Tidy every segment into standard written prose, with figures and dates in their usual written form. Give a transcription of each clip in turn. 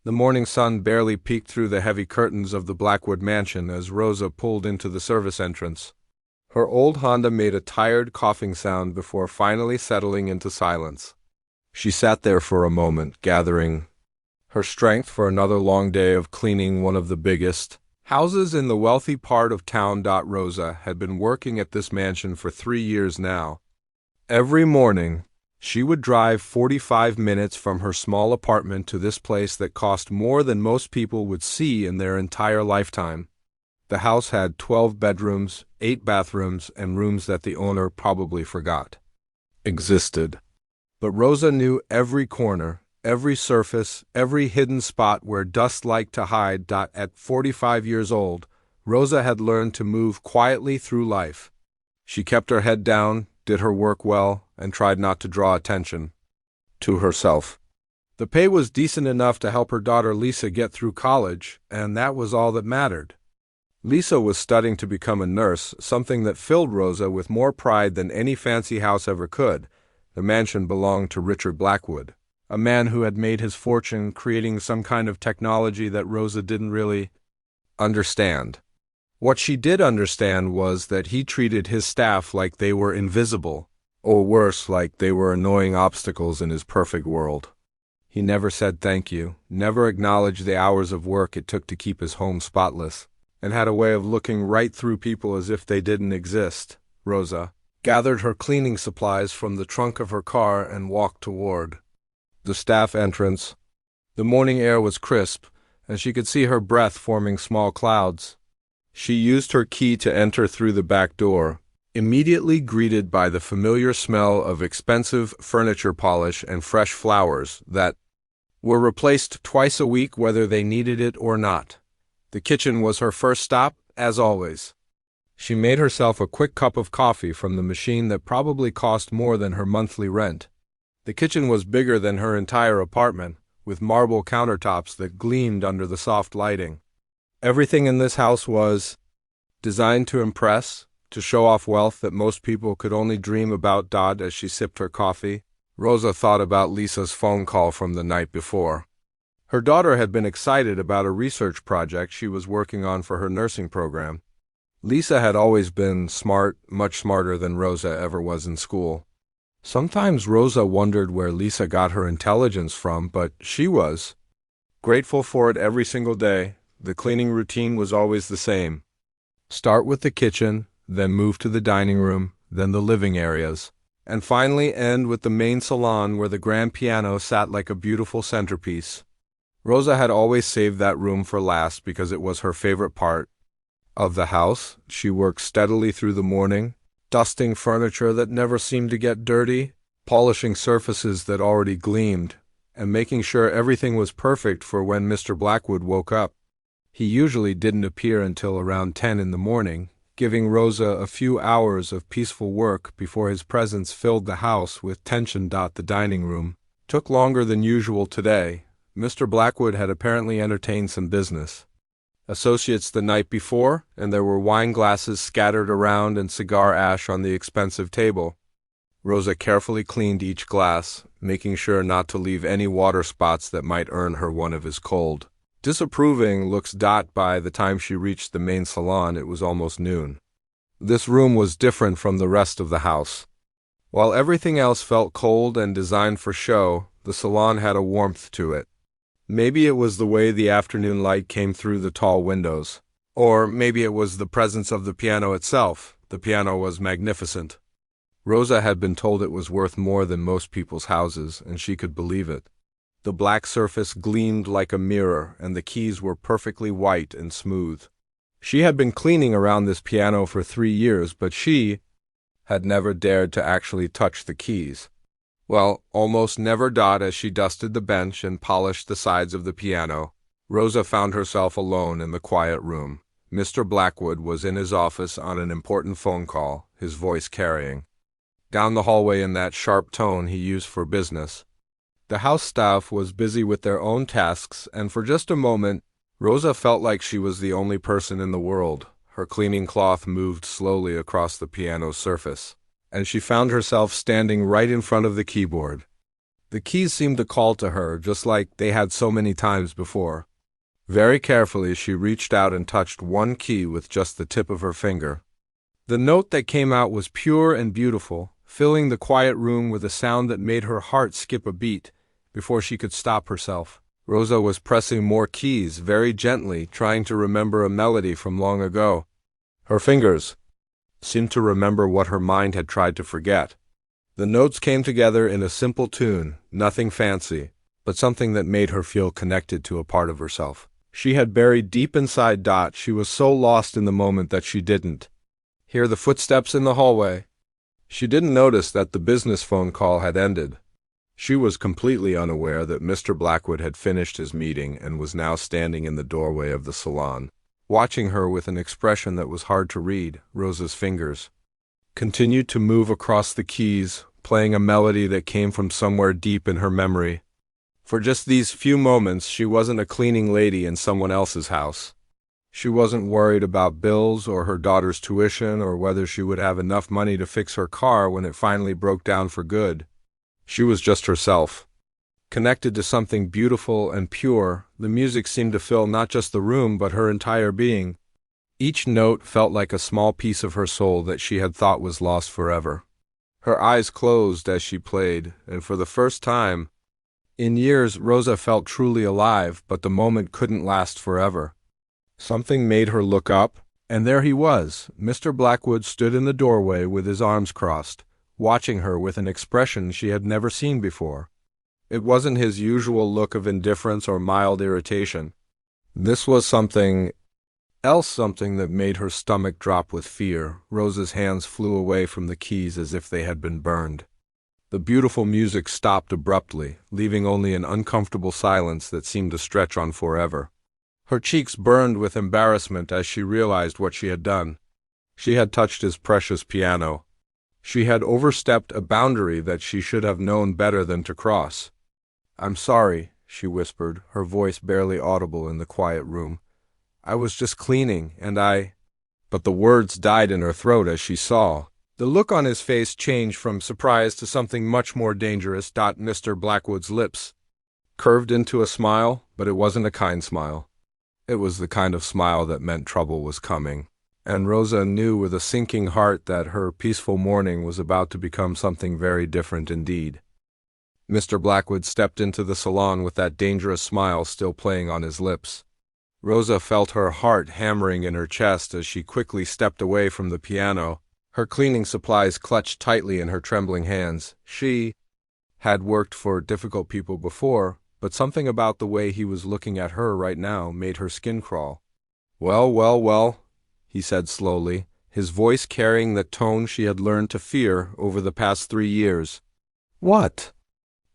The morning sun barely peeked through the heavy curtains of the Blackwood mansion as Rosa pulled into the service entrance. Her old Honda made a tired coughing sound before finally settling into silence. She sat there for a moment, gathering her strength for another long day of cleaning one of the biggest houses in the wealthy part of town. Rosa had been working at this mansion for 3 years now. Every morning, she would drive 45 minutes from her small apartment to this place that cost more than most people would see in their entire lifetime. The house had 12 bedrooms, 8 bathrooms, and rooms that the owner probably forgot existed. But Rosa knew every corner, every surface, every hidden spot where dust liked to hide. At 45 years old, Rosa had learned to move quietly through life. She kept her head down, did her work well, and tried not to draw attention to herself. The pay was decent enough to help her daughter Lisa get through college, and that was all that mattered. Lisa was studying to become a nurse, something that filled Rosa with more pride than any fancy house ever could. The mansion belonged to Richard Blackwood, a man who had made his fortune creating some kind of technology that Rosa didn't really understand. What she did understand was that he treated his staff like they were invisible, or worse, like they were annoying obstacles in his perfect world. He never said thank you, never acknowledged the hours of work it took to keep his home spotless, and had a way of looking right through people as if they didn't exist. Rosa gathered her cleaning supplies from the trunk of her car and walked toward the staff entrance. The morning air was crisp, and she could see her breath forming small clouds. She used her key to enter through the back door, immediately greeted by the familiar smell of expensive furniture polish and fresh flowers that were replaced twice a week whether they needed it or not. The kitchen was her first stop, as always. She made herself a quick cup of coffee from the machine that probably cost more than her monthly rent. The kitchen was bigger than her entire apartment, with marble countertops that gleamed under the soft lighting. Everything in this house was designed to impress, to show off wealth that most people could only dream about. As she sipped her coffee, Rosa thought about Lisa's phone call from the night before. Her daughter had been excited about a research project she was working on for her nursing program. Lisa had always been smart, much smarter than Rosa ever was in school. Sometimes Rosa wondered where Lisa got her intelligence from, but she was grateful for it every single day. The cleaning routine was always the same. Start with the kitchen, then move to the dining room, then the living areas, and finally end with the main salon where the grand piano sat like a beautiful centerpiece. Rosa had always saved that room for last because it was her favorite part of the house. She worked steadily through the morning, dusting furniture that never seemed to get dirty, polishing surfaces that already gleamed, and making sure everything was perfect for when Mr. Blackwood woke up. He usually didn't appear until around 10 in the morning, giving Rosa a few hours of peaceful work before his presence filled the house with tension. The dining room took longer than usual today. Mr. Blackwood had apparently entertained some business associates the night before, and there were wine glasses scattered around and cigar ash on the expensive table. Rosa carefully cleaned each glass, making sure not to leave any water spots that might earn her one of his cold, disapproving looks. By the time she reached the main salon, it was almost noon. This room was different from the rest of the house. While everything else felt cold and designed for show, the salon had a warmth to it. Maybe it was the way the afternoon light came through the tall windows. Or maybe it was the presence of the piano itself. The piano was magnificent. Rosa had been told it was worth more than most people's houses, and she could believe it. The black surface gleamed like a mirror, and the keys were perfectly white and smooth. She had been cleaning around this piano for 3 years, but she had never dared to actually touch the keys. Well, almost never. As she dusted the bench and polished the sides of the piano, Rosa found herself alone in the quiet room. Mr. Blackwood was in his office on an important phone call, his voice carrying down the hallway in that sharp tone he used for business. The house staff was busy with their own tasks, and for just a moment, Rosa felt like she was the only person in the world. Her cleaning cloth moved slowly across the piano's surface, and she found herself standing right in front of the keyboard. The keys seemed to call to her, just like they had so many times before. Very carefully, she reached out and touched one key with just the tip of her finger. The note that came out was pure and beautiful, filling the quiet room with a sound that made her heart skip a beat before she could stop herself. Rosa was pressing more keys very gently, trying to remember a melody from long ago. Her fingers seemed to remember what her mind had tried to forget. The notes came together in a simple tune, nothing fancy, but something that made her feel connected to a part of herself. She had buried deep inside. She was so lost in the moment that she didn't hear the footsteps in the hallway. She didn't notice that the business phone call had ended. She was completely unaware that Mr. Blackwood had finished his meeting and was now standing in the doorway of the salon, watching her with an expression that was hard to read. Rosa's fingers continued to move across the keys, playing a melody that came from somewhere deep in her memory. For just these few moments, she wasn't a cleaning lady in someone else's house. She wasn't worried about bills or her daughter's tuition or whether she would have enough money to fix her car when it finally broke down for good. She was just herself, connected to something beautiful and pure. The music seemed to fill not just the room but her entire being. Each note felt like a small piece of her soul that she had thought was lost forever. Her eyes closed as she played, and for the first time in years, Rosa felt truly alive, but the moment couldn't last forever. Something made her look up, and there he was. Mr. Blackwood stood in the doorway with his arms crossed, watching her with an expression she had never seen before. It wasn't his usual look of indifference or mild irritation. This was something else, something that made her stomach drop with fear. Rosa's hands flew away from the keys as if they had been burned. The beautiful music stopped abruptly, leaving only an uncomfortable silence that seemed to stretch on forever. Her cheeks burned with embarrassment as she realized what she had done. She had touched his precious piano. She had overstepped a boundary that she should have known better than to cross. "I'm sorry," she whispered, her voice barely audible in the quiet room. "I was just cleaning, and I—" But the words died in her throat as she saw. The look on his face changed from surprise to something much more dangerous. Mr. Blackwood's lips curved into a smile, but it wasn't a kind smile. It was the kind of smile that meant trouble was coming. And Rosa knew with a sinking heart that her peaceful morning was about to become something very different indeed. Mr. Blackwood stepped into the salon with that dangerous smile still playing on his lips. Rosa felt her heart hammering in her chest as she quickly stepped away from the piano, her cleaning supplies clutched tightly in her trembling hands. She had worked for difficult people before, but something about the way he was looking at her right now made her skin crawl. "Well, well, well," he said slowly, his voice carrying the tone she had learned to fear over the past 3 years. "What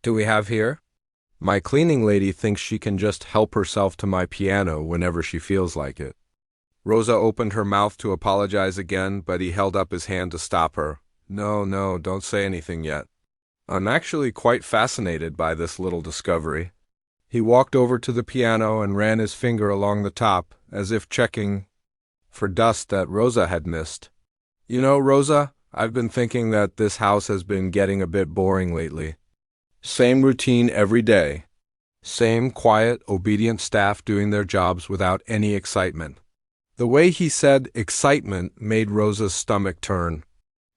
do we have here?" "My cleaning lady thinks she can just help herself to my piano whenever she feels like it." Rosa opened her mouth to apologize again, but he held up his hand to stop her. No, don't say anything yet. I'm actually quite fascinated by this little discovery." He walked over to the piano and ran his finger along the top, as if checking for dust that Rosa had missed. "You know, Rosa, I've been thinking that this house has been getting a bit boring lately. Same routine every day. Same quiet, obedient staff doing their jobs without any excitement." The way he said excitement made Rosa's stomach turn.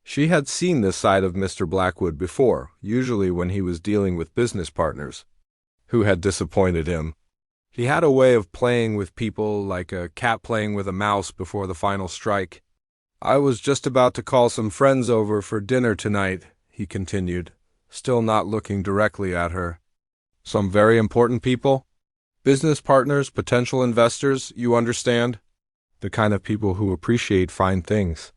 She had seen this side of Mr. Blackwood before, usually when he was dealing with business partners who had disappointed him. He had a way of playing with people like a cat playing with a mouse before the final strike. "I was just about to call some friends over for dinner tonight," he continued, still not looking directly at her. "Some very important people? Business partners, potential investors, you understand? The kind of people who appreciate fine things."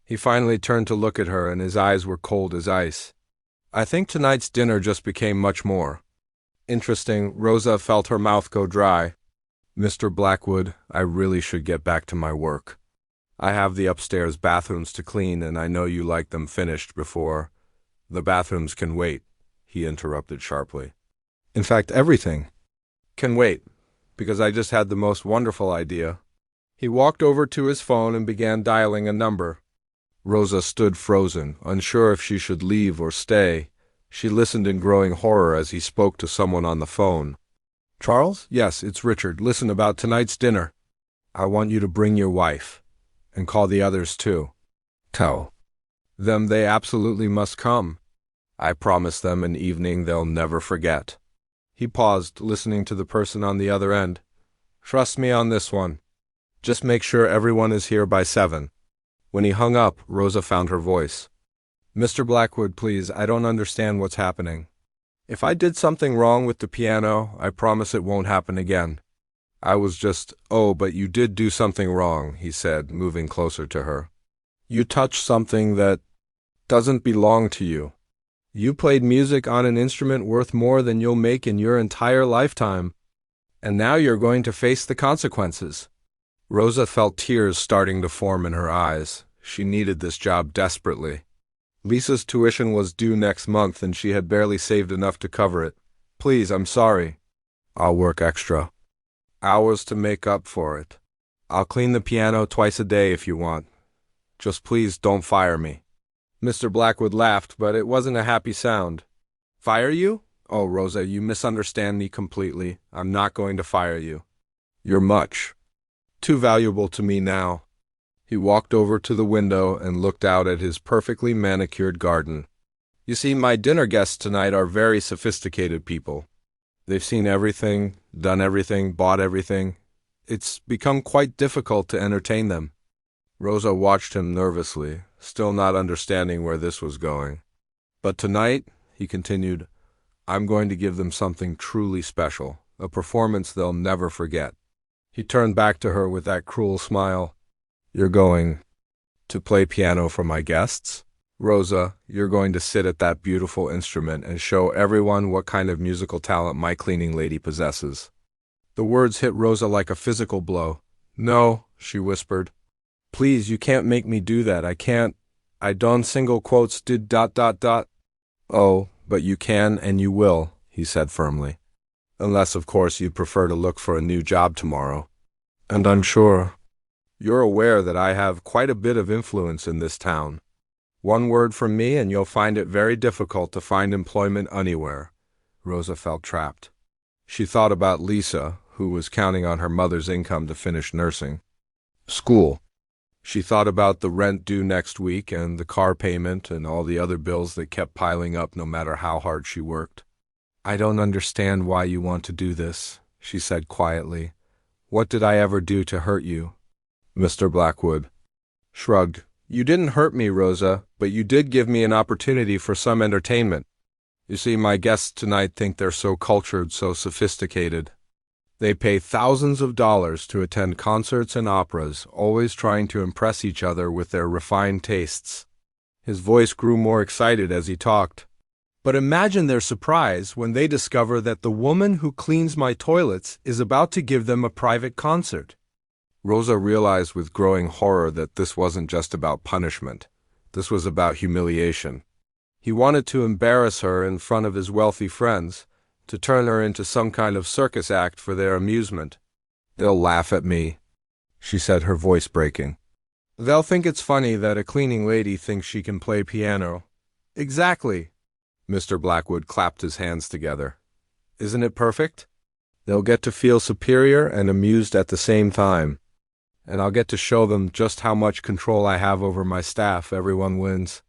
He finally turned to look at her, and his eyes were cold as ice. "I think tonight's dinner just became much more interesting." Rosa felt her mouth go dry. "Mr. Blackwood, I really should get back to my work. I have the upstairs bathrooms to clean, and I know you like them finished before—" "The bathrooms can wait," he interrupted sharply. "In fact, everything can wait, because I just had the most wonderful idea." He walked over to his phone and began dialing a number. Rosa stood frozen, unsure if she should leave or stay, She listened in growing horror as he spoke to someone on the phone. Charles? Yes, it's Richard. Listen, about tonight's dinner. I want you to bring your wife. And call the others too. Tell them they absolutely must come. I promise them an evening they'll never forget. He paused, listening to the person on the other end. Trust me on this one. Just make sure everyone is here by 7. When he hung up, Rosa found her voice. Mr. Blackwood, please, I don't understand what's happening. If I did something wrong with the piano, I promise it won't happen again. I was just, oh, but you did do something wrong, he said, moving closer to her. You touched something that doesn't belong to you. You played music on an instrument worth more than you'll make in your entire lifetime. And now you're going to face the consequences. Rosa felt tears starting to form in her eyes. She needed this job desperately. Lisa's tuition was due next month and she had barely saved enough to cover it. Please, I'm sorry. I'll work extra hours to make up for it. I'll clean the piano twice a day if you want. Just please don't fire me. Mr. Blackwood laughed, but it wasn't a happy sound. Fire you? Oh, Rosa, you misunderstand me completely. I'm not going to fire you. You're much too valuable to me now. He walked over to the window and looked out at his perfectly manicured garden. You see, my dinner guests tonight are very sophisticated people. They've seen everything, done everything, bought everything. It's become quite difficult to entertain them. Rosa watched him nervously, still not understanding where this was going. But tonight, he continued, I'm going to give them something truly special, a performance they'll never forget. He turned back to her with that cruel smile. You're going to play piano for my guests? Rosa, you're going to sit at that beautiful instrument and show everyone what kind of musical talent my cleaning lady possesses. The words hit Rosa like a physical blow. No, she whispered. Please, you can't make me do that. I can't. I don't single quotes did ... Oh, but you can and you will, he said firmly. Unless, of course, you prefer to look for a new job tomorrow. And I'm sure you're aware that I have quite a bit of influence in this town. One word from me and you'll find it very difficult to find employment anywhere. Rosa felt trapped. She thought about Lisa, who was counting on her mother's income to finish nursing school. She thought about the rent due next week and the car payment and all the other bills that kept piling up no matter how hard she worked. I don't understand why you want to do this, she said quietly. What did I ever do to hurt you? Mr. Blackwood shrugged. You didn't hurt me, Rosa, but you did give me an opportunity for some entertainment. You see, my guests tonight think they're so cultured, so sophisticated. They pay thousands of dollars to attend concerts and operas, always trying to impress each other with their refined tastes. His voice grew more excited as he talked. But imagine their surprise when they discover that the woman who cleans my toilets is about to give them a private concert. Rosa realized with growing horror that this wasn't just about punishment. This was about humiliation. He wanted to embarrass her in front of his wealthy friends, to turn her into some kind of circus act for their amusement. They'll laugh at me, she said, her voice breaking. They'll think it's funny that a cleaning lady thinks she can play piano. Exactly. Mr. Blackwood clapped his hands together. Isn't it perfect? They'll get to feel superior and amused at the same time. And I'll get to show them just how much control I have over my staff. Everyone wins.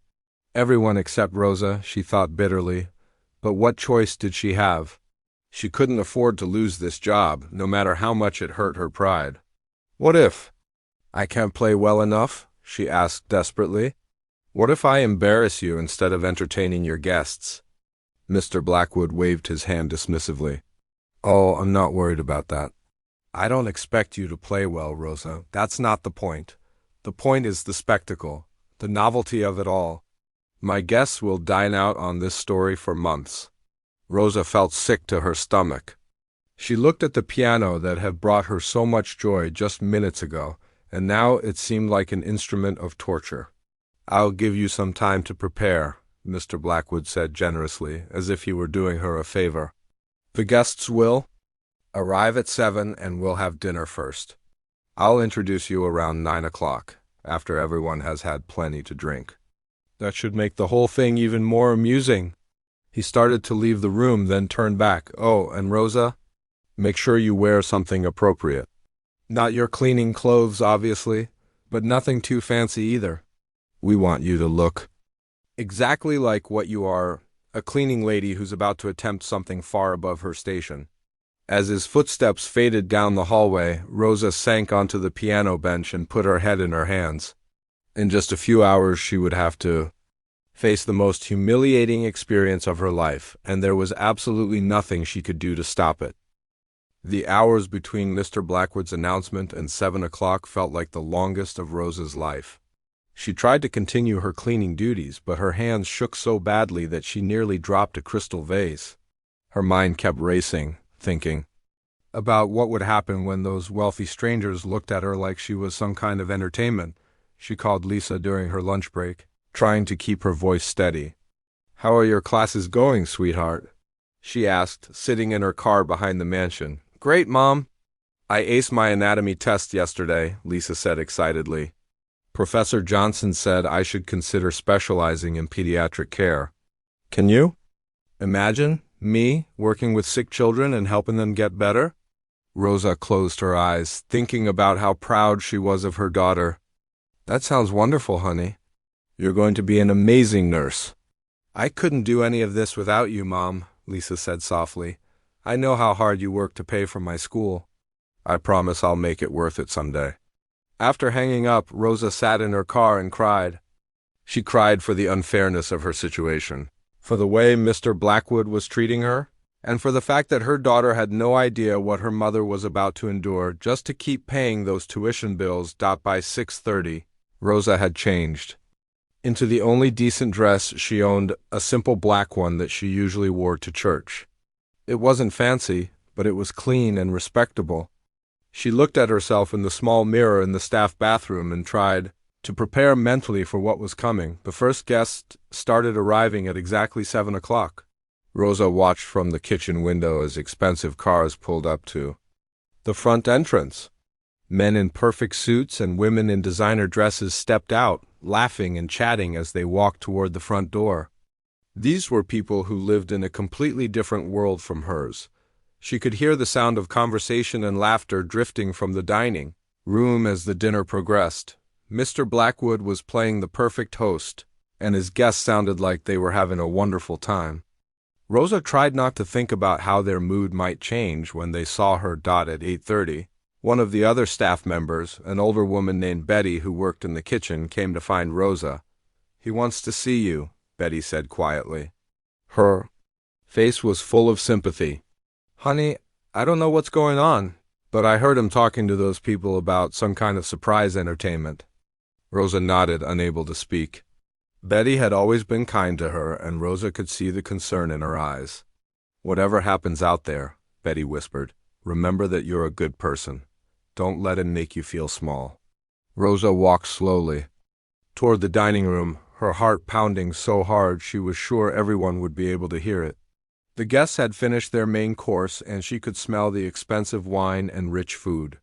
Everyone except Rosa, she thought bitterly. But what choice did she have? She couldn't afford to lose this job, no matter how much it hurt her pride. What if I can't play well enough? She asked desperately. What if I embarrass you instead of entertaining your guests? Mr. Blackwood waved his hand dismissively. Oh, I'm not worried about that. I don't expect you to play well, Rosa. That's not the point. The point is the spectacle, the novelty of it all. My guests will dine out on this story for months. Rosa felt sick to her stomach. She looked at the piano that had brought her so much joy just minutes ago, and now it seemed like an instrument of torture. I'll give you some time to prepare, Mr. Blackwood said generously, as if he were doing her a favor. The guests will arrive at 7 and we'll have dinner first. I'll introduce you around 9 o'clock, after everyone has had plenty to drink. That should make the whole thing even more amusing. He started to leave the room, then turned back. "Oh, and Rosa, make sure you wear something appropriate. Not your cleaning clothes, obviously, but nothing too fancy either. We want you to look exactly like what you are, a cleaning lady who's about to attempt something far above her station." As his footsteps faded down the hallway, Rosa sank onto the piano bench and put her head in her hands. In just a few hours, she would have to face the most humiliating experience of her life, and there was absolutely nothing she could do to stop it. The hours between Mr. Blackwood's announcement and 7 o'clock felt like the longest of Rosa's life. She tried to continue her cleaning duties, but her hands shook so badly that she nearly dropped a crystal vase. Her mind kept racing, thinking about what would happen when those wealthy strangers looked at her like she was some kind of entertainment. She called Lisa during her lunch break, trying to keep her voice steady. "How are your classes going, sweetheart?" she asked, sitting in her car behind the mansion. "Great, Mom. I aced my anatomy test yesterday," Lisa said excitedly. "Professor Johnson said I should consider specializing in pediatric care. Can you imagine me working with sick children and helping them get better?" Rosa closed her eyes, thinking about how proud she was of her daughter. "That sounds wonderful, honey. You're going to be an amazing nurse." "I couldn't do any of this without you, Mom," Lisa said softly. "I know how hard you work to pay for my school. I promise I'll make it worth it someday." After hanging up, Rosa sat in her car and cried. She cried for the unfairness of her situation, for the way Mr. Blackwood was treating her, and for the fact that her daughter had no idea what her mother was about to endure just to keep paying those tuition bills. By 6:30, Rosa had changed into the only decent dress she owned, a simple black one that she usually wore to church. It wasn't fancy, but it was clean and respectable. She looked at herself in the small mirror in the staff bathroom and tried to prepare mentally for what was coming. The first guest started arriving at exactly 7 o'clock. Rosa watched from the kitchen window as expensive cars pulled up to the front entrance. Men in perfect suits and women in designer dresses stepped out, laughing and chatting as they walked toward the front door. These were people who lived in a completely different world from hers. She could hear the sound of conversation and laughter drifting from the dining room as the dinner progressed. Mr. Blackwood was playing the perfect host, and his guests sounded like they were having a wonderful time. Rosa tried not to think about how their mood might change when they saw her at 8:30. One of the other staff members, an older woman named Betty who worked in the kitchen, came to find Rosa. "He wants to see you," Betty said quietly. Her face was full of sympathy. "Honey, I don't know what's going on, but I heard him talking to those people about some kind of surprise entertainment." Rosa nodded, unable to speak. Betty had always been kind to her, and Rosa could see the concern in her eyes. "Whatever happens out there," Betty whispered, "remember that you're a good person. Don't let him make you feel small." Rosa walked slowly toward the dining room, her heart pounding so hard she was sure everyone would be able to hear it. The guests had finished their main course, and she could smell the expensive wine and rich food.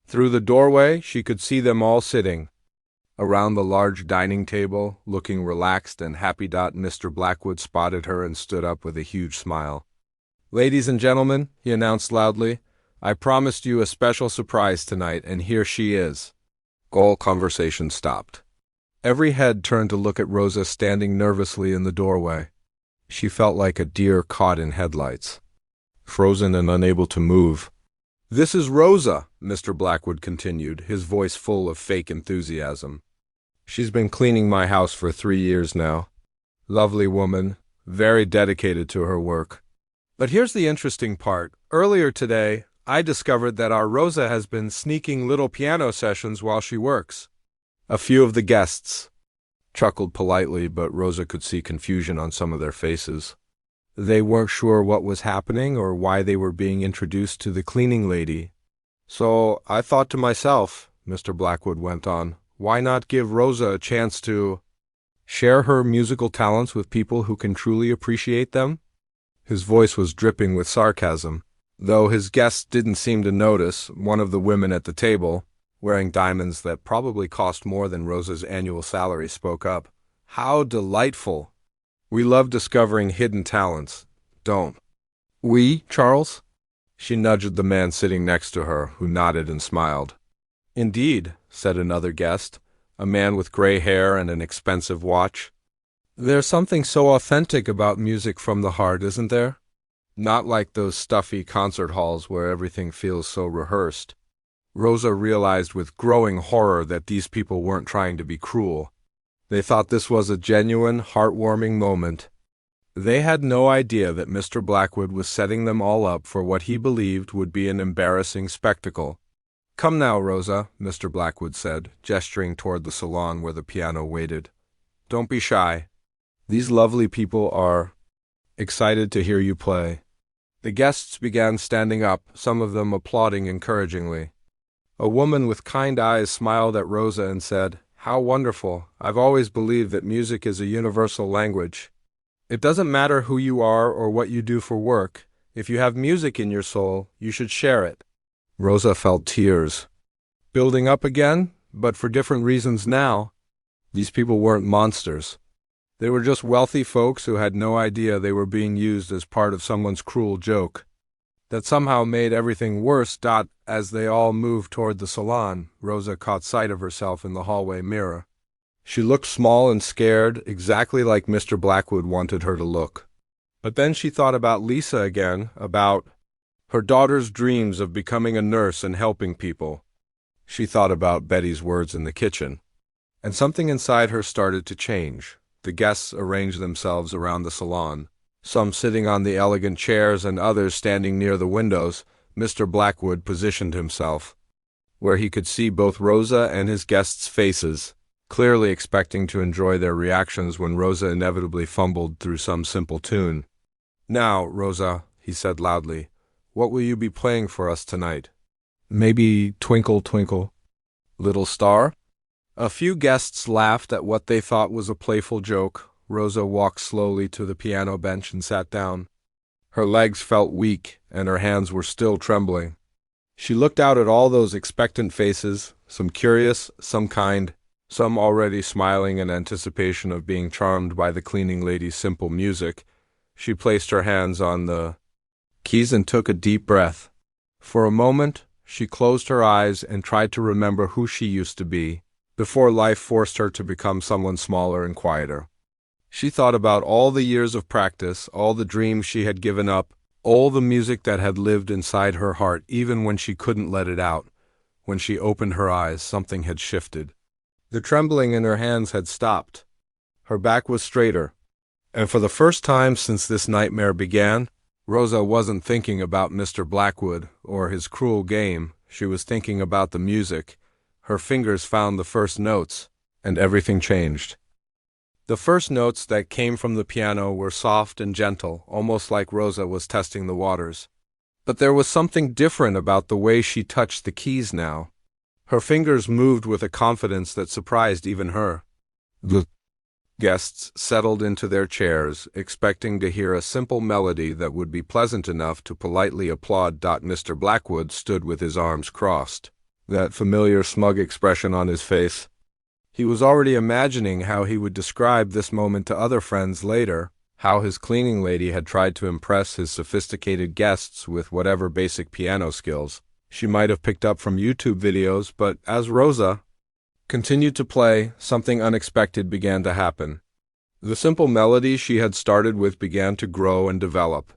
Through the doorway, she could see them all sitting around the large dining table, looking relaxed and happy. Mr. Blackwood spotted her and stood up with a huge smile. "Ladies and gentlemen," he announced loudly, "I promised you a special surprise tonight, and here she is." All conversation stopped. Every head turned to look at Rosa standing nervously in the doorway. She felt like a deer caught in headlights, frozen and unable to move. "This is Rosa," Mr. Blackwood continued, his voice full of fake enthusiasm. "She's been cleaning my house for 3 years now. Lovely woman, very dedicated to her work. But here's the interesting part. Earlier today, I discovered that our Rosa has been sneaking little piano sessions while she works." A few of the guests chuckled politely, but Rosa could see confusion on some of their faces. They weren't sure what was happening or why they were being introduced to the cleaning lady. "So I thought to myself," Mr. Blackwood went on, "why not give Rosa a chance to share her musical talents with people who can truly appreciate them?" His voice was dripping with sarcasm. Though his guests didn't seem to notice, one of the women at the table, wearing diamonds that probably cost more than Rosa's annual salary, spoke up. "How delightful! We love discovering hidden talents, don't we, Charles? She nudged the man sitting next to her, who nodded and smiled. Indeed, said another guest, a man with gray hair and an expensive watch. There's something so authentic about music from the heart, isn't there? Not like those stuffy concert halls where everything feels so rehearsed. Rosa realized with growing horror that these people weren't trying to be cruel. They thought this was a genuine, heartwarming moment. They had no idea that Mr. Blackwood was setting them all up for what he believed would be an embarrassing spectacle. Come now, Rosa, Mr. Blackwood said, gesturing toward the salon where the piano waited. Don't be shy. These lovely people are excited to hear you play. The guests began standing up, some of them applauding encouragingly. A woman with kind eyes smiled at Rosa and said, How wonderful. I've always believed that music is a universal language. It doesn't matter who you are or what you do for work. If you have music in your soul, you should share it. Rosa felt tears building up again, but for different reasons now. These people weren't monsters. They were just wealthy folks who had no idea they were being used as part of someone's cruel joke. That somehow made everything worse. As they all moved toward the salon, Rosa caught sight of herself in the hallway mirror. She looked small and scared, exactly like Mr. Blackwood wanted her to look. But then she thought about Lisa again, about her daughter's dreams of becoming a nurse and helping people. She thought about Betty's words in the kitchen. And something inside her started to change. The guests arranged themselves around the salon, some sitting on the elegant chairs and others standing near the windows. Mr. Blackwood positioned himself where he could see both Rosa and his guests' faces, clearly expecting to enjoy their reactions when Rosa inevitably fumbled through some simple tune. Now, Rosa, he said loudly, what will you be playing for us tonight? Maybe Twinkle, Twinkle, Little Star? A few guests laughed at what they thought was a playful joke. Rosa walked slowly to the piano bench and sat down. Her legs felt weak, and her hands were still trembling. She looked out at all those expectant faces, some curious, some kind, some already smiling in anticipation of being charmed by the cleaning lady's simple music. She placed her hands on the keys and took a deep breath. For a moment, she closed her eyes and tried to remember who she used to be, before life forced her to become someone smaller and quieter. She thought about all the years of practice, all the dreams she had given up, all the music that had lived inside her heart even when she couldn't let it out. When she opened her eyes, something had shifted. The trembling in her hands had stopped. Her back was straighter. And for the first time since this nightmare began, Rosa wasn't thinking about Mr. Blackwood or his cruel game. She was thinking about the music. Her fingers found the first notes, and everything changed. The first notes that came from the piano were soft and gentle, almost like Rosa was testing the waters. But there was something different about the way she touched the keys now. Her fingers moved with a confidence that surprised even her. The guests settled into their chairs, expecting to hear a simple melody that would be pleasant enough to politely applaud. Mr. Blackwood stood with his arms crossed, that familiar smug expression on his face. He was already imagining how he would describe this moment to other friends later, how his cleaning lady had tried to impress his sophisticated guests with whatever basic piano skills she might have picked up from YouTube videos. But as Rosa continued to play, something unexpected began to happen. The simple melody she had started with began to grow and develop.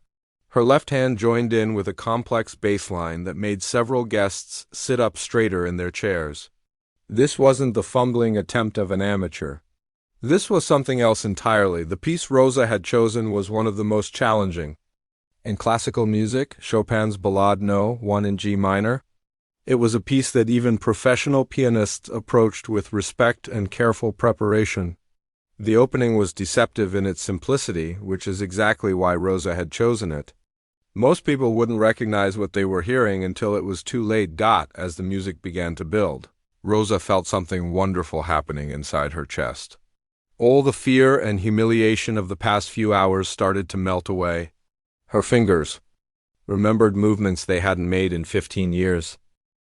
Her left hand joined in with a complex bass line that made several guests sit up straighter in their chairs. This wasn't the fumbling attempt of an amateur. This was something else entirely. The piece Rosa had chosen was one of the most challenging. In classical music, Chopin's Ballade No. 1 in G minor, it was a piece that even professional pianists approached with respect and careful preparation. The opening was deceptive in its simplicity, which is exactly why Rosa had chosen it. Most people wouldn't recognize what they were hearing until it was too late. As the music began to build, Rosa felt something wonderful happening inside her chest. All the fear and humiliation of the past few hours started to melt away. Her fingers remembered movements they hadn't made in 15 years.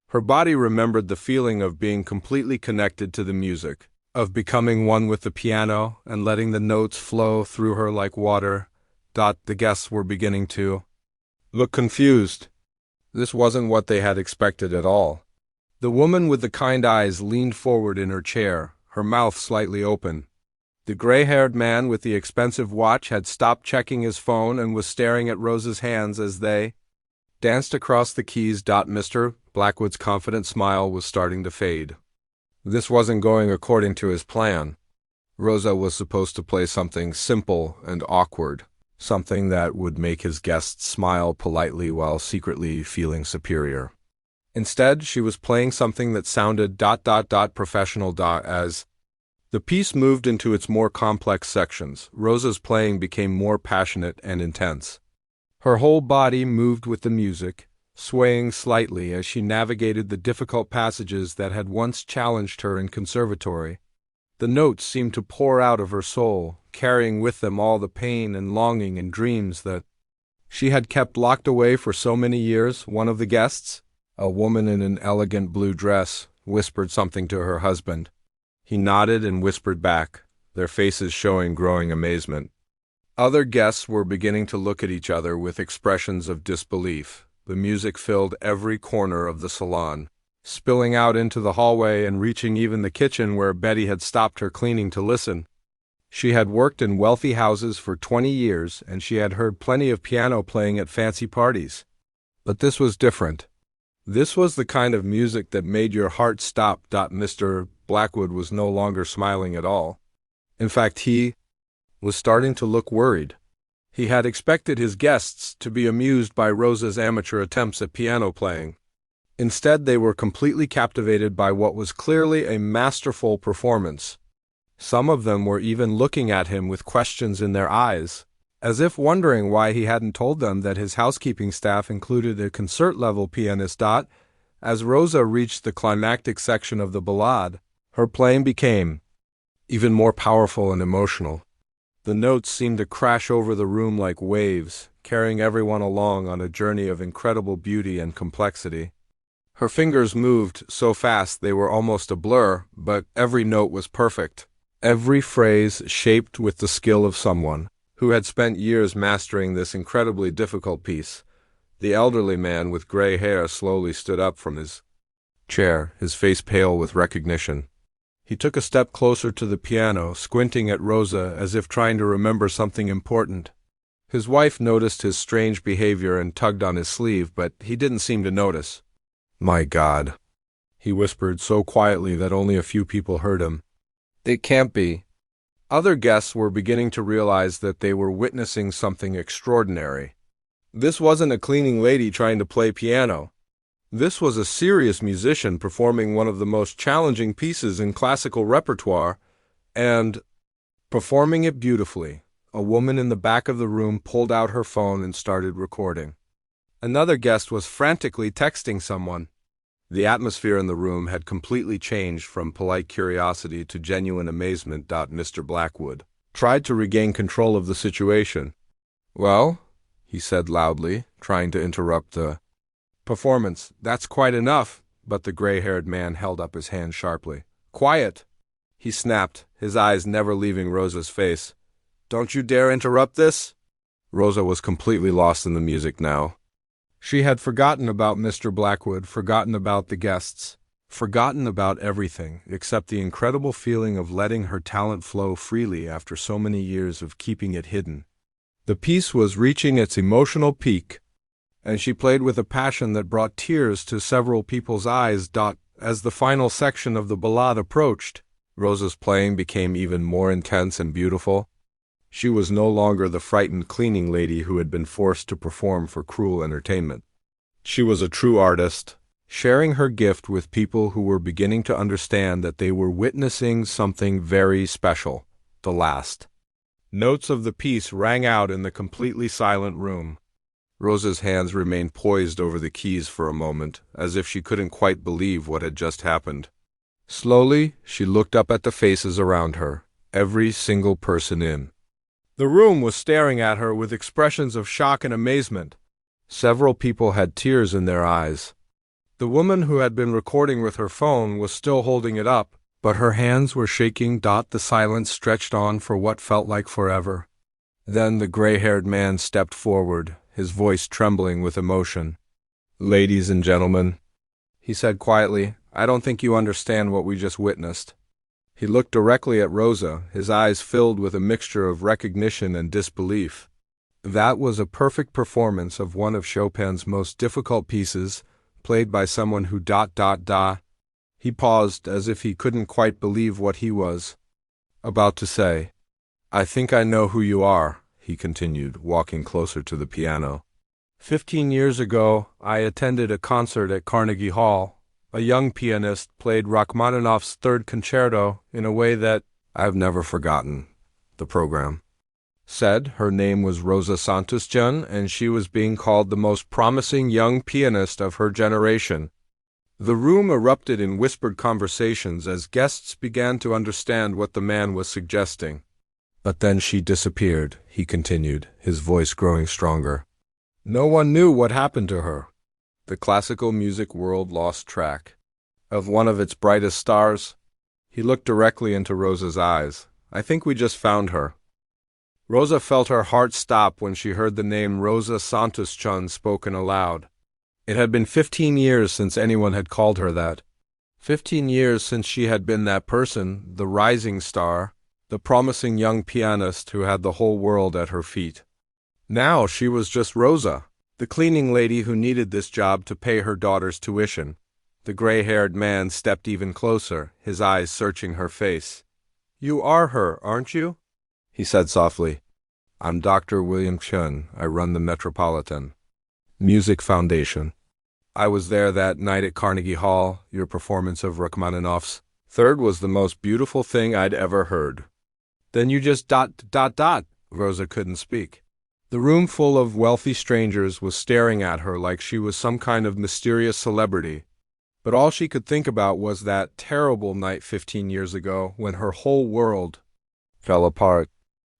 Her body remembered the feeling of being completely connected to the music. of becoming one with the piano and letting the notes flow through her like water. The guests were beginning to look confused. This wasn't what they had expected at all. The woman with the kind eyes leaned forward in her chair, her mouth slightly open. The gray-haired man with the expensive watch had stopped checking his phone and was staring at Rosa's hands as they danced across the keys. Mr. Blackwood's confident smile was starting to fade. This wasn't going according to his plan. Rosa was supposed to play something simple and awkward, something that would make his guests smile politely while secretly feeling superior. Instead, she was playing something that sounded professional. As the piece moved into its more complex sections, Rosa's playing became more passionate and intense. Her whole body moved with the music, swaying slightly as she navigated the difficult passages that had once challenged her in conservatory. The notes seemed to pour out of her soul, carrying with them all the pain and longing and dreams that she had kept locked away for so many years. One of the guests, a woman in an elegant blue dress, whispered something to her husband. He nodded and whispered back, their faces showing growing amazement. Other guests were beginning to look at each other with expressions of disbelief. The music filled every corner of the salon, spilling out into the hallway and reaching even the kitchen where Betty had stopped her cleaning to listen. She had worked in wealthy houses for 20 years, and she had heard plenty of piano playing at fancy parties. But this was different. This was the kind of music that made your heart stop. Mr. Blackwood was no longer smiling at all. In fact, he was starting to look worried. He had expected his guests to be amused by Rosa's amateur attempts at piano playing. Instead, they were completely captivated by what was clearly a masterful performance. Some of them were even looking at him with questions in their eyes, as if wondering why he hadn't told them that his housekeeping staff included a concert-level pianist. As Rosa reached the climactic section of the ballade, her playing became even more powerful and emotional. The notes seemed to crash over the room like waves, carrying everyone along on a journey of incredible beauty and complexity. Her fingers moved so fast they were almost a blur, but every note was perfect, every phrase shaped with the skill of someone who had spent years mastering this incredibly difficult piece. The elderly man with gray hair slowly stood up from his chair, his face pale with recognition. He took a step closer to the piano, squinting at Rosa as if trying to remember something important. His wife noticed his strange behavior and tugged on his sleeve, but he didn't seem to notice. "My God," he whispered so quietly that only a few people heard him. "It can't be." Other guests were beginning to realize that they were witnessing something extraordinary. This wasn't a cleaning lady trying to play piano. This was a serious musician performing one of the most challenging pieces in classical repertoire, and performing it beautifully. A woman in the back of the room pulled out her phone and started recording. Another guest was frantically texting someone. The atmosphere in the room had completely changed from polite curiosity to genuine amazement. Mr. Blackwood tried to regain control of the situation. "Well," he said loudly, trying to interrupt the performance. "That's quite enough." But the gray-haired man held up his hand sharply. "Quiet," he snapped, his eyes never leaving Rosa's face. "Don't you dare interrupt this." Rosa was completely lost in the music now. She had forgotten about Mr. Blackwood, forgotten about the guests, forgotten about everything except the incredible feeling of letting her talent flow freely after so many years of keeping it hidden. The piece was reaching its emotional peak, and she played with a passion that brought tears to several people's eyes. As the final section of the ballade approached, Rosa's playing became even more intense and beautiful. She was no longer the frightened cleaning lady who had been forced to perform for cruel entertainment. She was a true artist, sharing her gift with people who were beginning to understand that they were witnessing something very special. The last notes of the piece rang out in the completely silent room. Rosa's hands remained poised over the keys for a moment, as if she couldn't quite believe what had just happened. Slowly, she looked up at the faces around her, every single person in the room was staring at her with expressions of shock and amazement. Several people had tears in their eyes. The woman who had been recording with her phone was still holding it up, but her hands were shaking. The silence stretched on for what felt like forever. Then the gray-haired man stepped forward, his voice trembling with emotion. "Ladies and gentlemen," he said quietly, "I don't think you understand what we just witnessed." He looked directly at Rosa, his eyes filled with a mixture of recognition and disbelief. That was a perfect performance of one of Chopin's most difficult pieces, played by someone who ... He paused as if he couldn't quite believe what he was about to say. "I think I know who you are," he continued, walking closer to the piano. 15 years ago, I attended a concert at Carnegie Hall. A young pianist played Rachmaninoff's Third Concerto in a way that I've never forgotten. The program said her name was Rosa Santos-Jun, and she was being called the most promising young pianist of her generation. The room erupted in whispered conversations as guests began to understand what the man was suggesting. "But then she disappeared," he continued, his voice growing stronger. "No one knew what happened to her. The classical music world lost track of one of its brightest stars." He looked directly into Rosa's eyes. "I think we just found her." Rosa felt her heart stop when she heard the name Rosa Santos-Jun spoken aloud. It had been 15 years since anyone had called her that. 15 years since she had been that person, the rising star, the promising young pianist who had the whole world at her feet. Now she was just Rosa, the cleaning lady who needed this job to pay her daughter's tuition. The gray-haired man stepped even closer, his eyes searching her face. "You are her, aren't you?" he said softly. "I'm Dr. William Chun. I run the Metropolitan Music Foundation. I was there that night at Carnegie Hall. Your performance of Rachmaninoff's Third was the most beautiful thing I'd ever heard." "Then you just ... Rosa couldn't speak. The room full of wealthy strangers was staring at her like she was some kind of mysterious celebrity. But all she could think about was that terrible night 15 years ago when her whole world fell apart.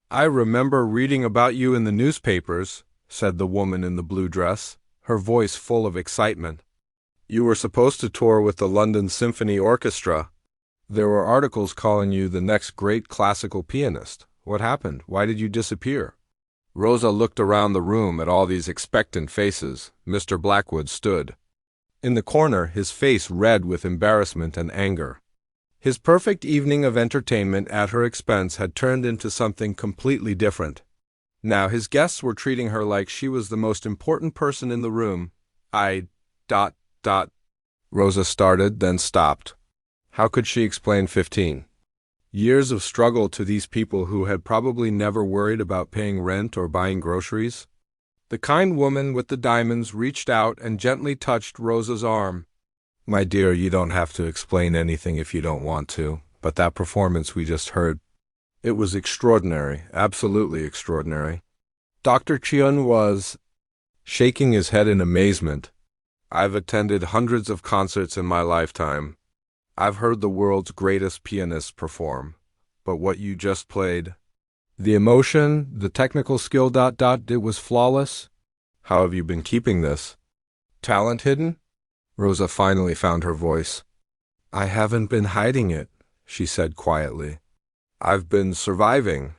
"I remember reading about you in the newspapers," said the woman in the blue dress, her voice full of excitement. "You were supposed to tour with the London Symphony Orchestra. There were articles calling you the next great classical pianist. What happened? Why did you disappear?" Rosa looked around the room at all these expectant faces. Mr. Blackwood stood in the corner, his face red with embarrassment and anger. His perfect evening of entertainment at her expense had turned into something completely different. Now his guests were treating her like she was the most important person in the room. Rosa started, then stopped. How could she explain 15 years of struggle to these people who had probably never worried about paying rent or buying groceries? The kind woman with the diamonds reached out and gently touched Rosa's arm. "My dear, you don't have to explain anything if you don't want to, but that performance we just heard, it was extraordinary, absolutely extraordinary." Dr. Chun was shaking his head in amazement. "I've attended hundreds of concerts in my lifetime. I've heard the world's greatest pianists perform. But what you just played, the emotion, the technical skill, it was flawless. How have you been keeping this talent hidden?" Rosa finally found her voice. "I haven't been hiding it," she said quietly. "I've been surviving."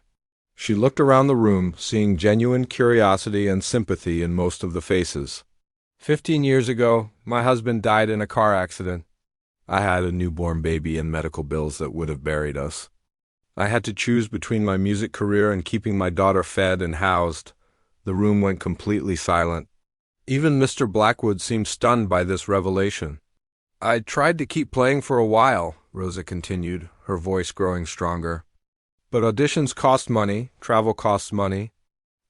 She looked around the room, seeing genuine curiosity and sympathy in most of the faces. 15 years ago, my husband died in a car accident. I had a newborn baby and medical bills that would have buried us. I had to choose between my music career and keeping my daughter fed and housed. The room went completely silent. Even Mr. Blackwood seemed stunned by this revelation. "I tried to keep playing for a while," Rosa continued, her voice growing stronger. "But auditions cost money, travel costs money.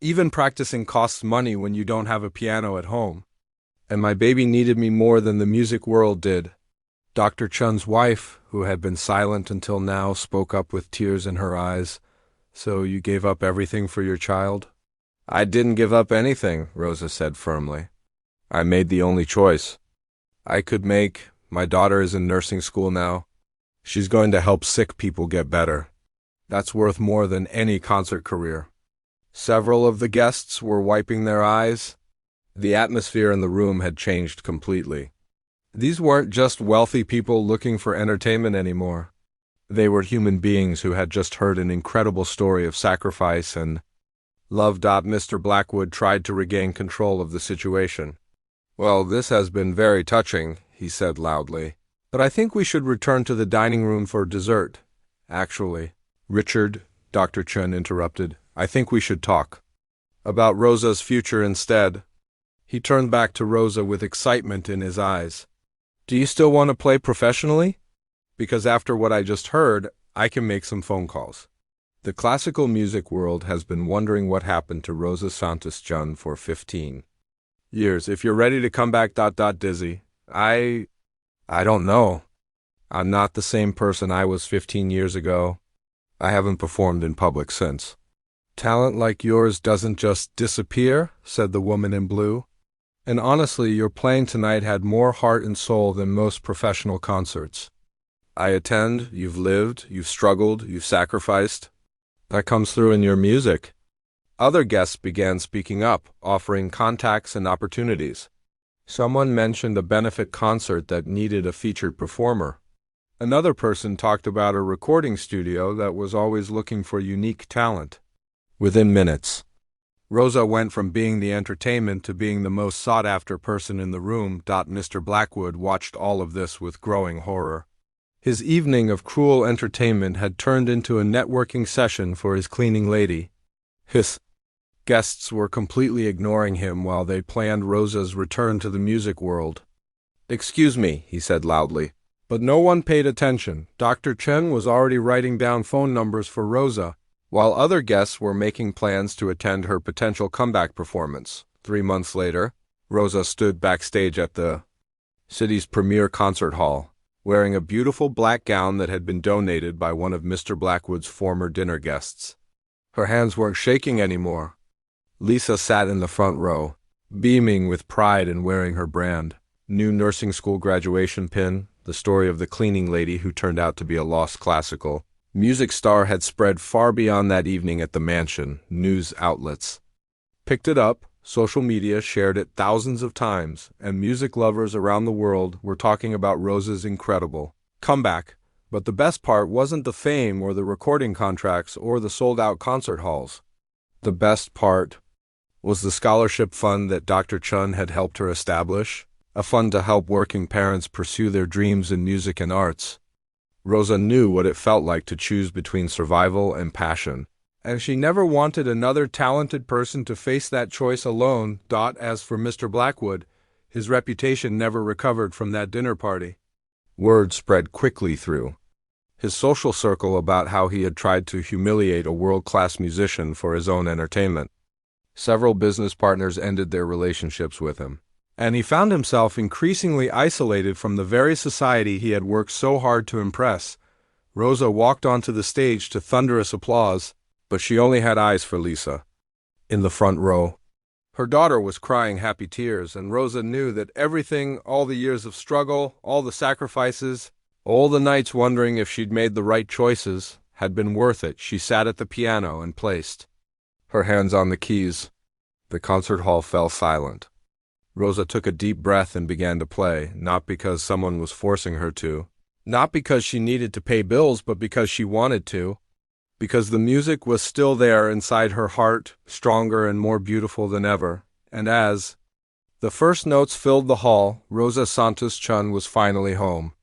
Even practicing costs money when you don't have a piano at home. And my baby needed me more than the music world did." Dr. Chun's wife, who had been silent until now, spoke up with tears in her eyes. "So you gave up everything for your child?" "I didn't give up anything," Rosa said firmly. "I made the only choice I could make. My daughter is in nursing school now. She's going to help sick people get better. That's worth more than any concert career." Several of the guests were wiping their eyes. The atmosphere in the room had changed completely. These weren't just wealthy people looking for entertainment anymore. They were human beings who had just heard an incredible story of sacrifice and love. Mr. Blackwood tried to regain control of the situation. "Well, this has been very touching," he said loudly. "But I think we should return to the dining room for dessert. Actually, Richard," Dr. Chen interrupted, "I think we should talk about Rosa's future instead." He turned back to Rosa with excitement in his eyes. "Do you still want to play professionally? Because after what I just heard, I can make some phone calls." The classical music world has been wondering what happened to Rosa Santos-Chun for 15 years. If you're ready to come back, Dizzy, I don't know. I'm not the same person I was 15 years ago. I haven't performed in public since. "Talent like yours doesn't just disappear," said the woman in blue. "And honestly, your playing tonight had more heart and soul than most professional concerts. I attend, you've lived, you've struggled, you've sacrificed. That comes through in your music." Other guests began speaking up, offering contacts and opportunities. Someone mentioned a benefit concert that needed a featured performer. Another person talked about a recording studio that was always looking for unique talent. Within minutes, Rosa went from being the entertainment to being the most sought-after person in the room. Mr. Blackwood watched all of this with growing horror. His evening of cruel entertainment had turned into a networking session for his cleaning lady. His guests were completely ignoring him while they planned Rosa's return to the music world. "Excuse me," he said loudly. But no one paid attention. Dr. Chen was already writing down phone numbers for Rosa, while other guests were making plans to attend her potential comeback performance. 3 months later, Rosa stood backstage at the city's premier concert hall, wearing a beautiful black gown that had been donated by one of Mr. Blackwood's former dinner guests. Her hands weren't shaking anymore. Lisa sat in the front row, beaming with pride and wearing her brand new nursing school graduation pin. The story of the cleaning lady who turned out to be a lost classical music star had spread far beyond that evening at the mansion. News outlets picked it up, social media shared it thousands of times, and music lovers around the world were talking about Rosa's incredible comeback. But the best part wasn't the fame or the recording contracts or the sold-out concert halls. The best part was the scholarship fund that Dr. Chun had helped her establish, a fund to help working parents pursue their dreams in music and arts. Rosa knew what it felt like to choose between survival and passion, and she never wanted another talented person to face that choice alone. As for Mr. Blackwood, his reputation never recovered from that dinner party. Word spread quickly through his social circle about how he had tried to humiliate a world-class musician for his own entertainment. Several business partners ended their relationships with him, and he found himself increasingly isolated from the very society he had worked so hard to impress. Rosa walked onto the stage to thunderous applause, but she only had eyes for Lisa in the front row. Her daughter was crying happy tears, and Rosa knew that everything, all the years of struggle, all the sacrifices, all the nights wondering if she'd made the right choices, had been worth it. She sat at the piano and placed her hands on the keys. The concert hall fell silent. Rosa took a deep breath and began to play, not because someone was forcing her to, not because she needed to pay bills, but because she wanted to, because the music was still there inside her heart, stronger and more beautiful than ever. And as the first notes filled the hall, Rosa Santos-Chun was finally home.